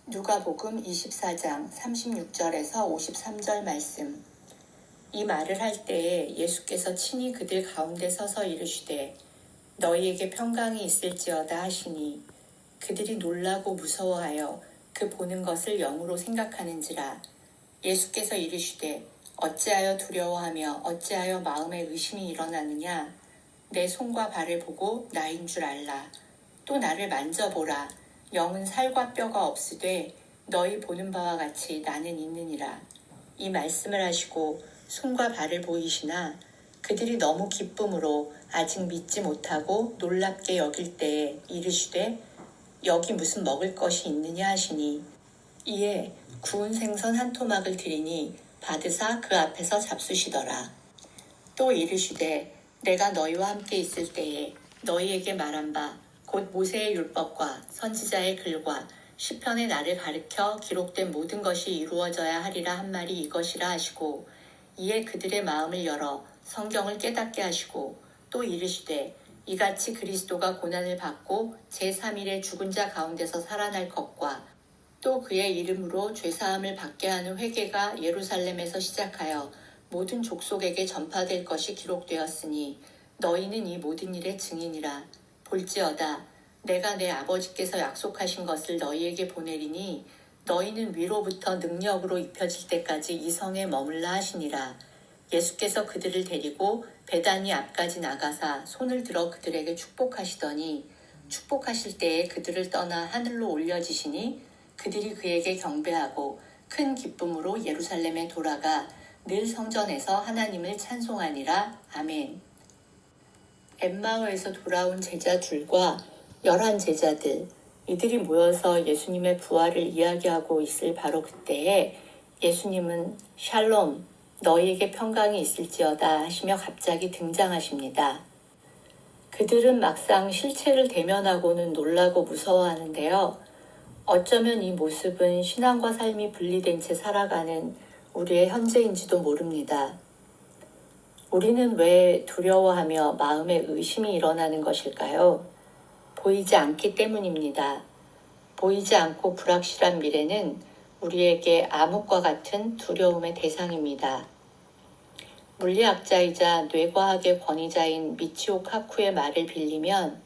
누가복음 24장 36절에서 53절 말씀. 이 말을 할 때에 예수께서 친히 그들 가운데 서서 이르시되 너희에게 평강이 있을지어다 하시니 그들이 놀라고 무서워하여 그 보는 것을 영으로 생각하는지라. 예수께서 이르시되 어찌하여 두려워하며 어찌하여 마음에 의심이 일어나느냐. 내 손과 발을 보고 나인 줄 알라. 또 나를 만져보라. 영은 살과 뼈가 없으되 너희 보는 바와 같이 나는 있느니라. 이 말씀을 하시고 손과 발을 보이시나 그들이 너무 기쁨으로 아직 믿지 못하고 놀랍게 여길 때에 이르시되 여기 무슨 먹을 것이 있느냐 하시니 이에 구운 생선 한 토막을 드리니 받으사 그 앞에서 잡수시더라. 또 이르시되 내가 너희와 함께 있을 때에 너희에게 말한 바 곧 모세의 율법과 선지자의 글과 시편의 나를 가르쳐 기록된 모든 것이 이루어져야 하리라 한 말이 이것이라 하시고 이에 그들의 마음을 열어 성경을 깨닫게 하시고 또 이르시되 이같이 그리스도가 고난을 받고 제3일에 죽은 자 가운데서 살아날 것과 또 그의 이름으로 죄사함을 받게 하는 회개가 예루살렘에서 시작하여 모든 족속에게 전파될 것이 기록되었으니 너희는 이 모든 일의 증인이라. 볼지어다 내가 내 아버지께서 약속하신 것을 너희에게 보내리니 너희는 위로부터 능력으로 입혀질 때까지 이 성에 머물라 하시니라. 예수께서 그들을 데리고 베다니 앞까지 나가사 손을 들어 그들에게 축복하시더니 축복하실 때에 그들을 떠나 하늘로 올려지시니 그들이 그에게 경배하고 큰 기쁨으로 예루살렘에 돌아가 늘 성전에서 하나님을 찬송하니라. 아멘. 엠마오에서 돌아온 제자 둘과 11 제자들, 이들이 모여서 예수님의 부활을 이야기하고 있을 바로 그때에 예수님은 샬롬, 너희에게 평강이 있을지어다 하시며 갑자기 등장하십니다. 그들은 막상 실체를 대면하고는 놀라고 무서워하는데요. 어쩌면 이 모습은 신앙과 삶이 분리된 채 살아가는 우리의 현재인지도 모릅니다. 우리는 왜 두려워하며 마음에 의심이 일어나는 것일까요? 보이지 않기 때문입니다. 보이지 않고 불확실한 미래는 우리에게 암흑과 같은 두려움의 대상입니다. 물리학자이자 뇌과학의 권위자인 미치오 카쿠의 말을 빌리면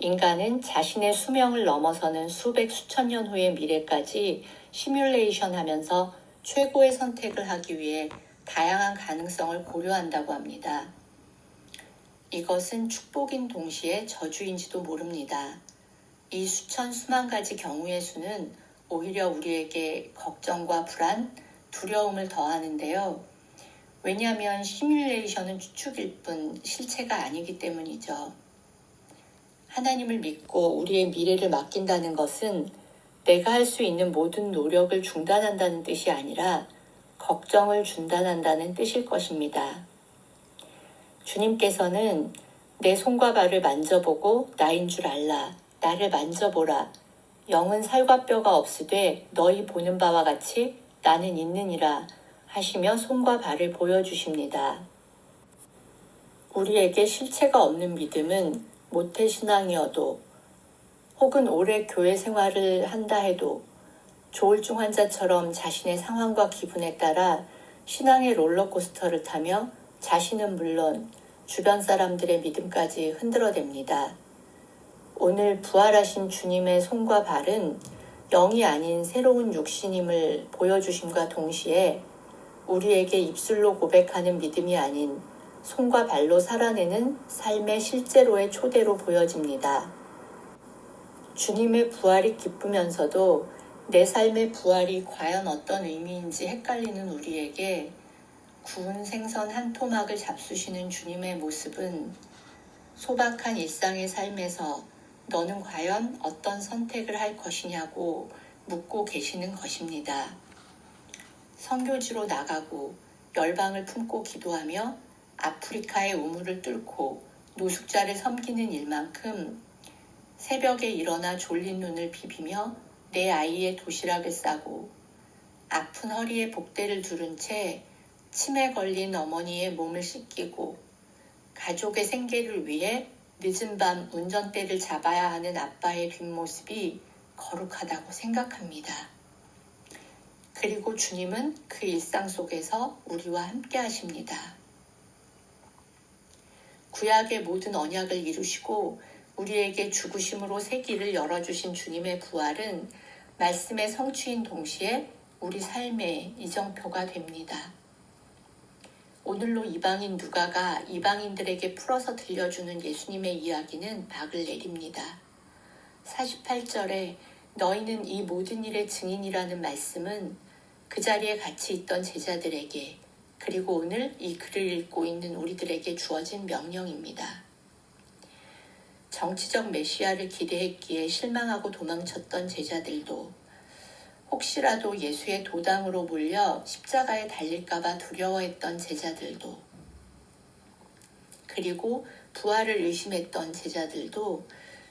인간은 자신의 수명을 넘어서는 수백 수천 년 후의 미래까지 시뮬레이션 하면서 최고의 선택을 하기 위해 다양한 가능성을 고려한다고 합니다. 이것은 축복인 동시에 저주인지도 모릅니다. 이 수천 수만 가지 경우의 수는 오히려 우리에게 걱정과 불안, 두려움을 더하는데요. 왜냐하면 시뮬레이션은 추측일 뿐 실체가 아니기 때문이죠. 하나님을 믿고 우리의 미래를 맡긴다는 것은 내가 할 수 있는 모든 노력을 중단한다는 뜻이 아니라 걱정을 중단한다는 뜻일 것입니다. 주님께서는 내 손과 발을 만져보고 나인 줄 알라. 나를 만져보라. 영은 살과 뼈가 없으되 너희 보는 바와 같이 나는 있느니라 하시며 손과 발을 보여주십니다. 우리에게 실체가 없는 믿음은 모태신앙이어도 혹은 오래 교회 생활을 한다 해도 조울증 환자처럼 자신의 상황과 기분에 따라 신앙의 롤러코스터를 타며 자신은 물론 주변 사람들의 믿음까지 흔들어댑니다. 오늘 부활하신 주님의 손과 발은 영이 아닌 새로운 육신임을 보여주심과 동시에 우리에게 입술로 고백하는 믿음이 아닌 손과 발로 살아내는 삶의 실제로의 초대로 보여집니다. 주님의 부활이 기쁘면서도 내 삶의 부활이 과연 어떤 의미인지 헷갈리는 우리에게 구운 생선 한 토막을 잡수시는 주님의 모습은 소박한 일상의 삶에서 너는 과연 어떤 선택을 할 것이냐고 묻고 계시는 것입니다. 선교지로 나가고 열방을 품고 기도하며 아프리카의 우물을 뚫고 노숙자를 섬기는 일만큼 새벽에 일어나 졸린 눈을 비비며 내 아이의 도시락을 싸고 아픈 허리에 복대를 두른 채 침에 걸린 어머니의 몸을 씻기고 가족의 생계를 위해 늦은 밤 운전대를 잡아야 하는 아빠의 뒷모습이 거룩하다고 생각합니다. 그리고 주님은 그 일상 속에서 우리와 함께 하십니다. 구약의 모든 언약을 이루시고 우리에게 죽으심으로 새 길을 열어주신 주님의 부활은 말씀의 성취인 동시에 우리 삶의 이정표가 됩니다. 오늘로 이방인 누가가 이방인들에게 풀어서 들려주는 예수님의 이야기는 막을 내립니다. 48절에 너희는 이 모든 일의 증인이라는 말씀은 그 자리에 같이 있던 제자들에게 그리고 오늘 이 글을 읽고 있는 우리들에게 주어진 명령입니다. 정치적 메시아를 기대했기에 실망하고 도망쳤던 제자들도 혹시라도 예수의 도당으로 몰려 십자가에 달릴까봐 두려워했던 제자들도 그리고 부활을 의심했던 제자들도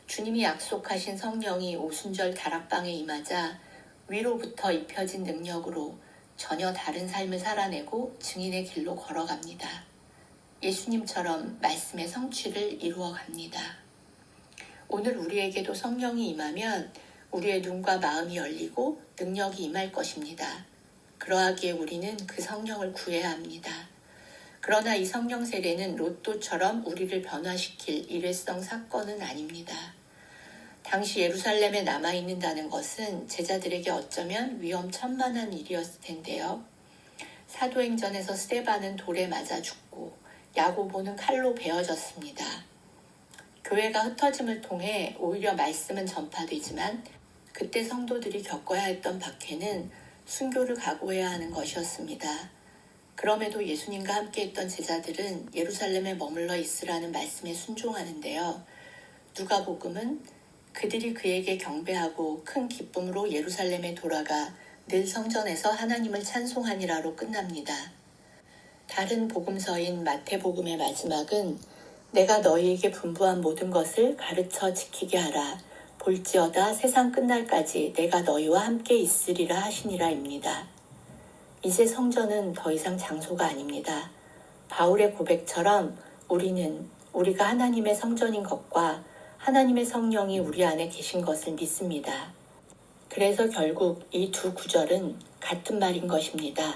주님이 약속하신 성령이 오순절 다락방에 임하자 위로부터 입혀진 능력으로 전혀 다른 삶을 살아내고 증인의 길로 걸어갑니다. 예수님처럼 말씀의 성취를 이루어갑니다. 오늘 우리에게도 성령이 임하면 우리의 눈과 마음이 열리고 능력이 임할 것입니다. 그러하기에 우리는 그 성령을 구해야 합니다. 그러나 이 성령 세례는 로또처럼 우리를 변화시킬 일회성 사건은 아닙니다. 당시 예루살렘에 남아있는다는 것은 제자들에게 어쩌면 위험천만한 일이었을 텐데요. 사도행전에서 스데반은 돌에 맞아 죽고 야고보는 칼로 베어졌습니다. 교회가 흩어짐을 통해 오히려 말씀은 전파되지만 그때 성도들이 겪어야 했던 박해는 순교를 각오해야 하는 것이었습니다. 그럼에도 예수님과 함께했던 제자들은 예루살렘에 머물러 있으라는 말씀에 순종하는데요. 누가복음은 그들이 그에게 경배하고 큰 기쁨으로 예루살렘에 돌아가 늘 성전에서 하나님을 찬송하니라로 끝납니다. 다른 복음서인 마태복음의 마지막은 내가 너희에게 분부한 모든 것을 가르쳐 지키게 하라. 볼지어다 세상 끝날까지 내가 너희와 함께 있으리라 하시니라입니다. 이제 성전은 더 이상 장소가 아닙니다. 바울의 고백처럼 우리가 하나님의 성전인 것과 하나님의 성령이 우리 안에 계신 것을 믿습니다. 그래서 결국 이 두 구절은 같은 말인 것입니다.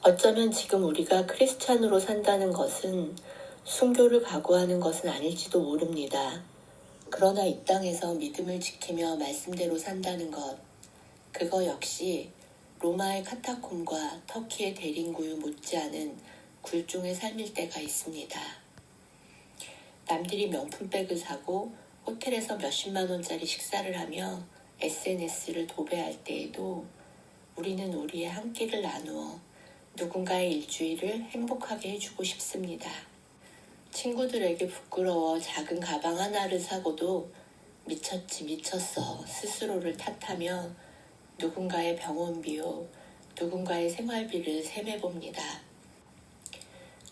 어쩌면 지금 우리가 크리스찬으로 산다는 것은 순교를 각오하는 것은 아닐지도 모릅니다. 그러나 이 땅에서 믿음을 지키며 말씀대로 산다는 것, 그거 역시 로마의 카타콤과 터키의 대림구유 못지않은 굴종의 삶일 때가 있습니다. 남들이 명품백을 사고 호텔에서 몇십만 원짜리 식사를 하며 SNS를 도배할 때에도 우리는 우리의 한 끼를 나누어 누군가의 일주일을 행복하게 해주고 싶습니다. 친구들에게 부끄러워 작은 가방 하나를 사고도 미쳤어 스스로를 탓하며 누군가의 병원비요, 누군가의 생활비를 셈해봅니다.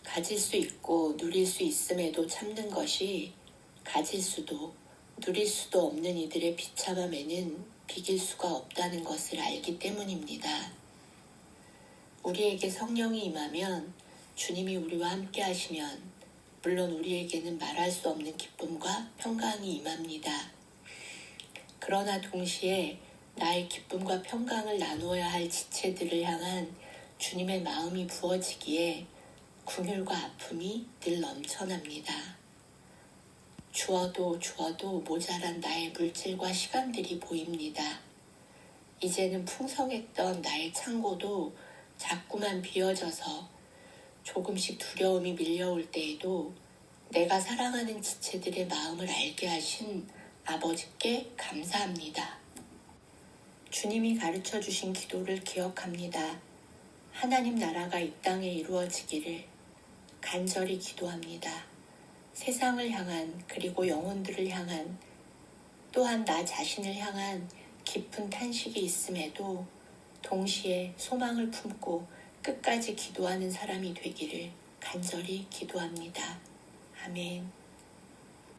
가질 수 있고 누릴 수 있음에도 참는 것이 가질 수도 누릴 수도 없는 이들의 비참함에는 비길 수가 없다는 것을 알기 때문입니다. 우리에게 성령이 임하면 주님이 우리와 함께 하시면 물론 우리에게는 말할 수 없는 기쁨과 평강이 임합니다. 그러나 동시에 나의 기쁨과 평강을 나누어야 할 지체들을 향한 주님의 마음이 부어지기에 궁율과 아픔이 늘 넘쳐납니다. 주어도 모자란 나의 물질과 시간들이 보입니다. 이제는 풍성했던 나의 창고도 자꾸만 비어져서 조금씩 두려움이 밀려올 때에도 내가 사랑하는 지체들의 마음을 알게 하신 아버지께 감사합니다. 주님이 가르쳐 주신 기도를 기억합니다. 하나님 나라가 이 땅에 이루어지기를 간절히 기도합니다. 세상을 향한 그리고 영혼들을 향한 또한 나 자신을 향한 깊은 탄식이 있음에도 동시에 소망을 품고 끝까지 기도하는 사람이 되기를 간절히 기도합니다. 아멘.